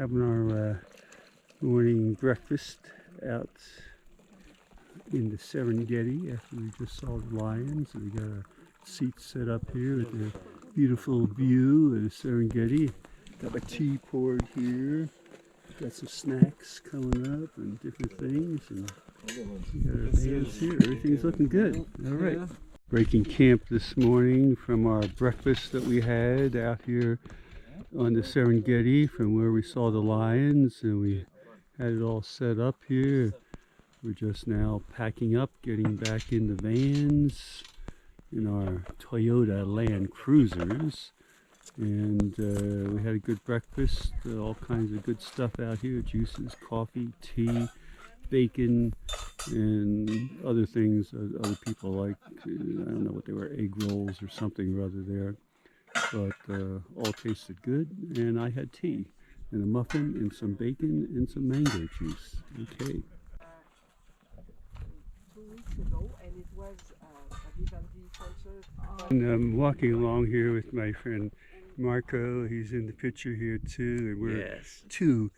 having our morning breakfast out in the Serengeti after we just saw the lions. We got our seats set up here with the beautiful view of the Serengeti. Got my tea poured here. Got some snacks coming up and different things. And we got our vans here. Everything's looking good. All right. Breaking camp this morning from our breakfast that we had out here on the Serengeti from where we saw the lions, and we had it all set up here. We're just now packing up, getting back in the vans in our Toyota Land Cruisers, and we had a good breakfast, all kinds of good stuff out here, juices, coffee, tea, bacon, and other things other people like. I don't know what they were, egg rolls or something or other there, but all tasted good. And I had tea and a muffin and some bacon and some mango juice. Okay. 2 weeks ago, and it was a Vivaldi concert. And I'm walking along here with my friend Marco. He's in the picture here too. And we're two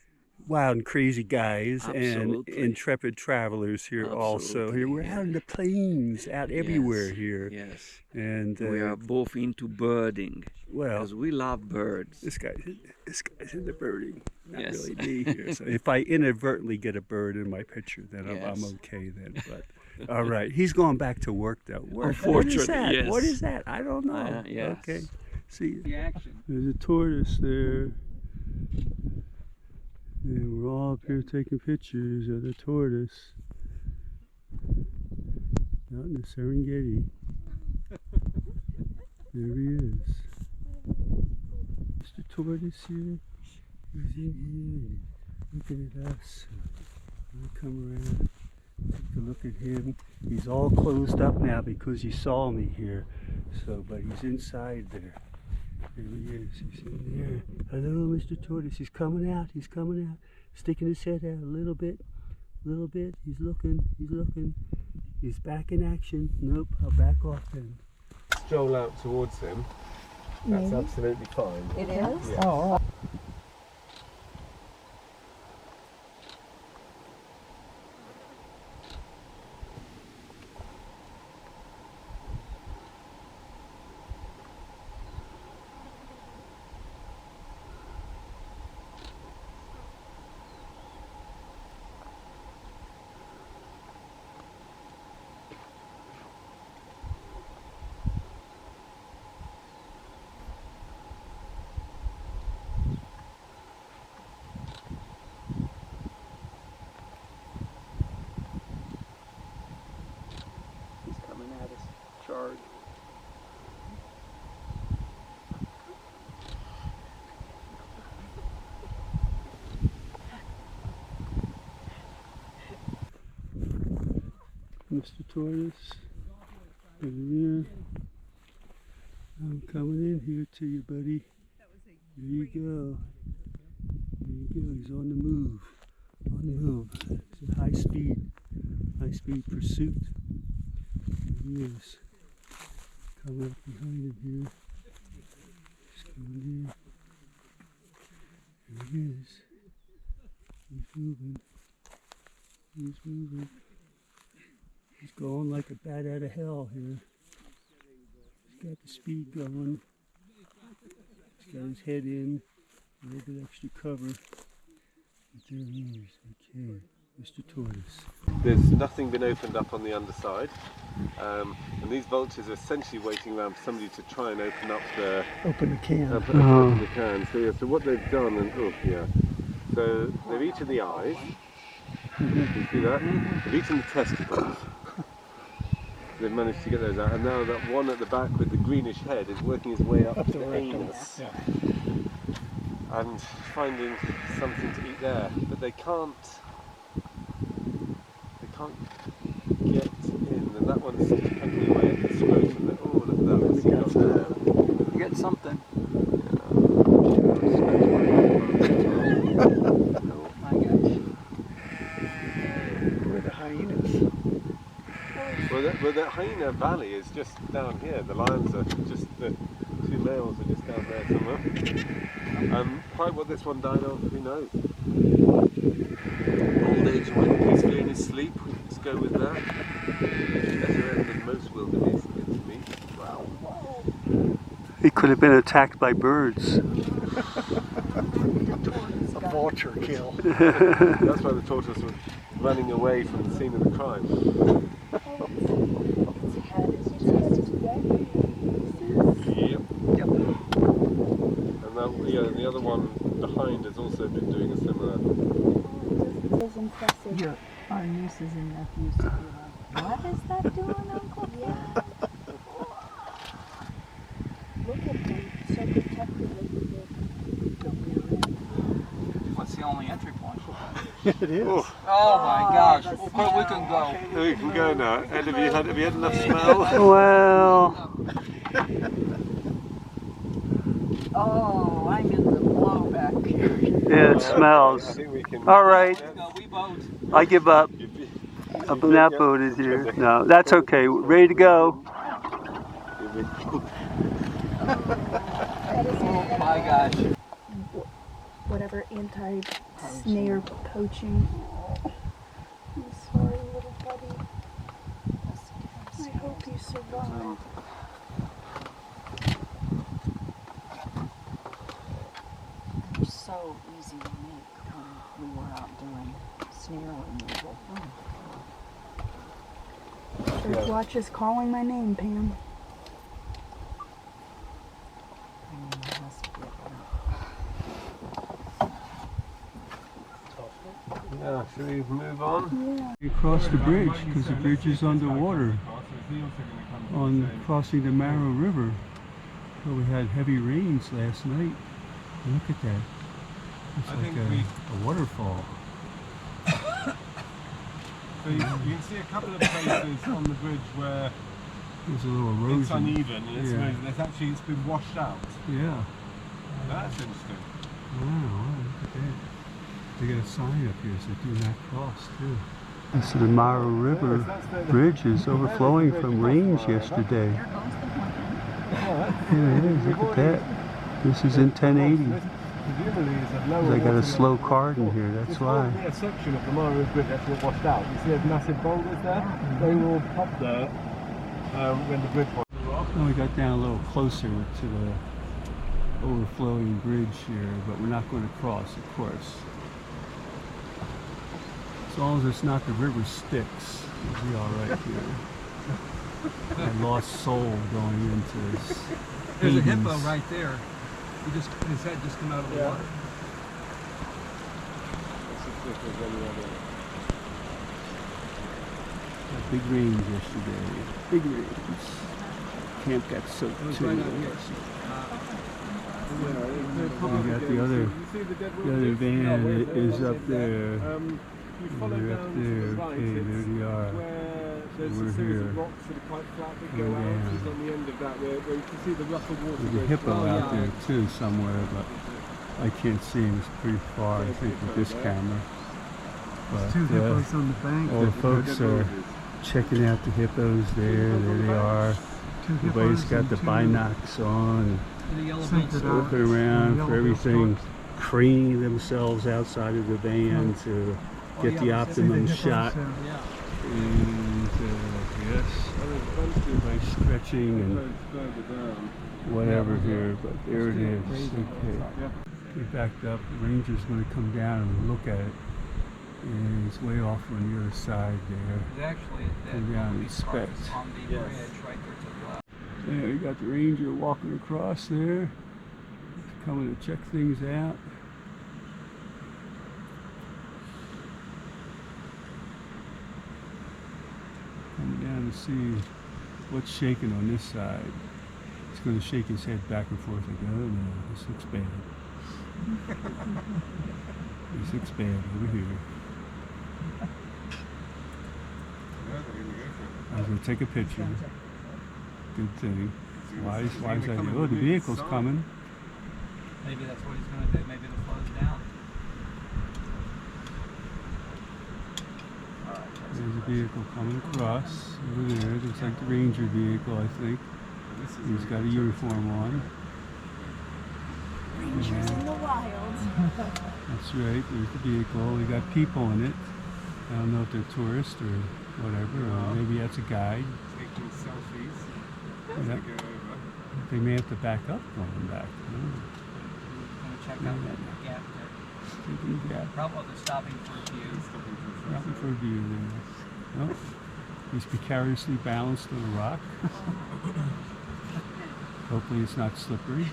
wild and crazy guys. Absolutely. And intrepid travelers here. Absolutely. Also. Here we're out in the plains, out everywhere here. Yes. And we are both into birding. Well, because we love birds. This guy's in the birding, not Yes. really me here. So if I inadvertently get a bird in my picture, then Yes. I'm okay then. But all right, he's going back to work though. Unfortunately, what is that? yes. What is that? I don't know. Yes. Okay. See, The action. there's a tortoise there. And we're all up here taking pictures of the tortoise out in the Serengeti. There he is. Mr. Tortoise here. He's in here looking at us. We'll come around, take a look at him. He's all closed up now because he saw me here. So, but he's inside there. There he is. He's in there. Hello, Mr. Tortoise. He's coming out. He's coming out. Sticking his head out a little bit. He's looking. He's looking. He's back in action. Nope, I'll back off then. Stroll out towards him. That's absolutely fine. It is? Yeah. Oh, he's coming at us. Charge. Mr. Tortoise, over there. I'm coming in here to you, buddy. There you go. There you go. He's on the move. On the move. It's a high speed pursuit. There he is. Coming up behind him here. He's coming in. There he is. He's moving. He's moving. He's going like a bat out of hell here. He's got the speed going. He's got his head in, a little bit extra cover. But there he is. Okay, Mr. Tortoise. There's nothing been opened up on the underside, and these vultures are essentially waiting around for somebody to try and open up the Open the can. open the can. So, yeah, so what they've done, so they've eaten the eyes. You see that? They've eaten the testicles. They've managed to get those out, and now that one at the back with the greenish head is working his way up to the anus and finding something to eat there, but they can't get in, and that one's pecking away at the scrotum. Oh, look at that! What's he got there? You get something. Where the hyenas. Well, the hyena valley is just down here. The lions are just, the two males are just down there somewhere. Quite what this one died of, who knows? Old age went peacefully in his sleep. Let's go with that. Better end than most wildebeest to meet. He could have been attacked by birds. A vulture kill. That's why the tortoise was running away from the scene of the crime. Yep. And that, and the other one behind has also been doing a similar. Our nieces and nephews to be like, what is that doing, Uncle? Yeah. Look at them, so protectively. What's the only entry point? It is. Oh my gosh, we can go. We can go now. Ed, have you had enough smell? Well, Oh, I'm in the blowback here. yeah, it I smells. think we can. All right, No, we vote. I give up. I'm not voted here. No, that's okay. Ready to go. Oh my gosh. Whatever anti-snare poaching. I'm sorry, little buddy. I hope you survive. They're so easy to make when we were out doing snare removal. Birdwatch is calling my name, Pam. Yeah, should we move on? Yeah. We crossed the bridge because the bridge is underwater on crossing the Marrow River. So we had heavy rains last night. Look at that. It's like a waterfall. So you can see a couple of places on the bridge where There's a little erosion. it's uneven and it's, Yeah. it's been washed out. Yeah. That's interesting. Wow, look at that. They got a sign up here that says do not cross too. And so the Marrow River bridge is overflowing from rains yesterday. Yeah, it is. Look at that. This is in 1080. I got a slow card in here, that's why. A section of the Marrow Bridge that's got washed out. You see those massive boulders there? They were up there when the bridge was. Well, we got down a little closer to the overflowing bridge here, but we're not going to cross, of course. As long as it's not the river Styx, we'll be all right here. A lost soul going into this. There's a hippo Hades. right there. His head just came out of the water. Big rains yesterday. Big rains. Camp got soaked too. Right out here. We got the other van is up there. They're up there. Okay, there they are. We're here. There's a hippo out there too somewhere, but I can't see him. It's pretty far, I think, with this camera. But Two hippos on the bank. all the folks are checking out the hippos there. There they are. Everybody's got the binocs on. The yellow Centered bill. out. Looking around for everything, craning themselves outside of the van to get the optimum shot. Yeah. And yes, everybody's stretching and whatever here, but there it is. Okay. We backed up. The ranger's going to come down and look at it. And it's way off on the other side there. It's actually Come down and inspect. on the bridge right there to the left. There, you got the ranger walking across there, coming to check things out. Coming down to see what's shaking on this side. He's going to shake his head back and forth like, oh no, this looks bad. This looks bad over here. I was going to take a picture. Good thing. Why is that? Oh, the vehicle's coming. Maybe that's what he's going to do. Maybe it'll close down. There's a vehicle coming across over there. Looks like the ranger vehicle, I think. He's got a uniform on. Rangers in the That's right, there's the vehicle. We got people in it. I don't know if they're tourists or whatever, or maybe that's a guide. Taking selfies. Yeah. They may have to back up going back. Gonna check out that gap there. Taking a gap. Probably they're stopping for a view. Nothing for a view there. Nope. He's precariously balanced on a rock. Hopefully it's not slippery.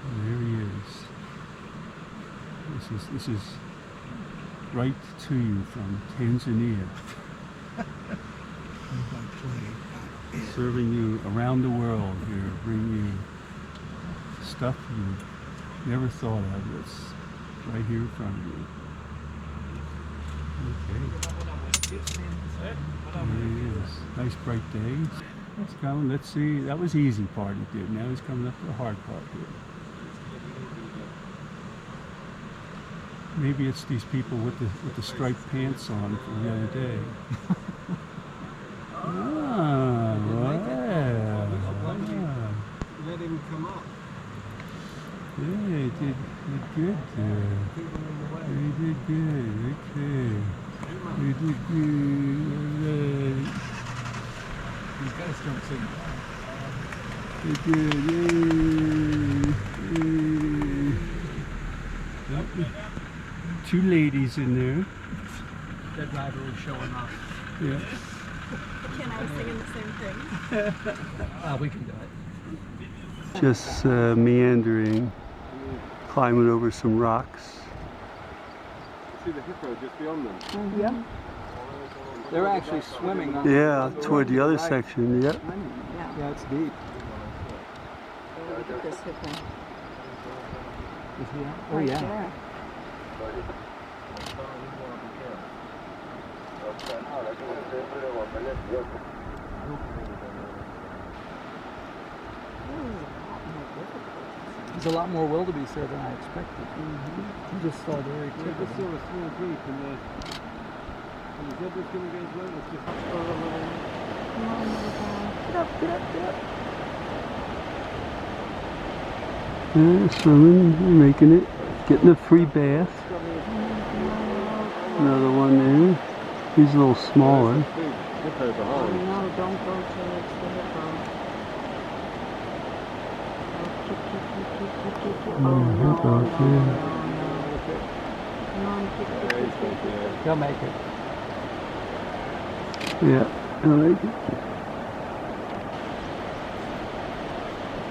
And there he is. This is right to you from Tanzania. Serving you around the world here, bringing you stuff you never thought of that's right here in front of you. Okay. There he is. Nice bright day. It's coming. Let's see. That was the easy part he did. Now he's coming up to the hard part here. Maybe it's these people with the striped pants on from the other day. Let him come up. Yeah, he did good there. He did good. Okay. He did good. These guys don't sing. He did good. Yay. Two ladies in there. That driver was showing off. Yeah. Can I sing in the same thing? We can do it. Just meandering, climbing over some rocks. See the hippo just beyond them. Yeah. They're actually swimming on Yeah, toward the other section. Yep. Yeah. Yeah, it's deep. Look at this hippo. Is he out? Oh Right yeah. there. There's a lot more wildebeest there than I expected. You just saw the area too. Just saw a small group and the zebra's going to go as well. It's just Come on, little guy. Get up, get up, get up. Yeah, swimming, you're making it. Getting a free bath. Another one there. He's a little smaller. big hippo Oh, behind. no, don't go till it's the hippo. Oh, no, hippo, no, yeah. no, no. Come on, kick. They'll make it. Yeah, I like it.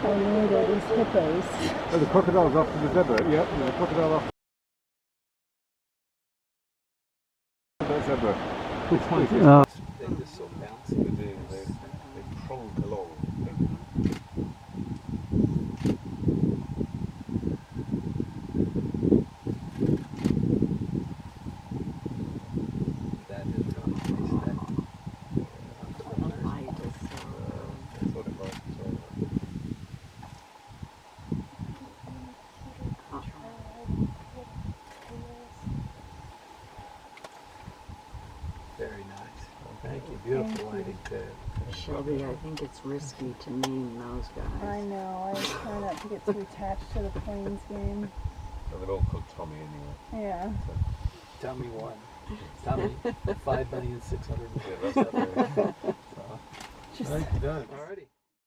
Oh, no, they're these hippos. Oh, the crocodile's after the zebra. Yep, there's a crocodile after that zebra. Oh, They're just so bouncy. They prong along. That is really nice. The light is so... That's what it was. Very nice. Thank you. Beautiful lighting too. Shelby, I think it's risky to name those guys. I know. I try not to get too attached to the Plains game. Well, they're all called Tommy anyway. Yeah. Tell me one. Tell me 5,600,000. Yeah, that's that. Just Alrighty.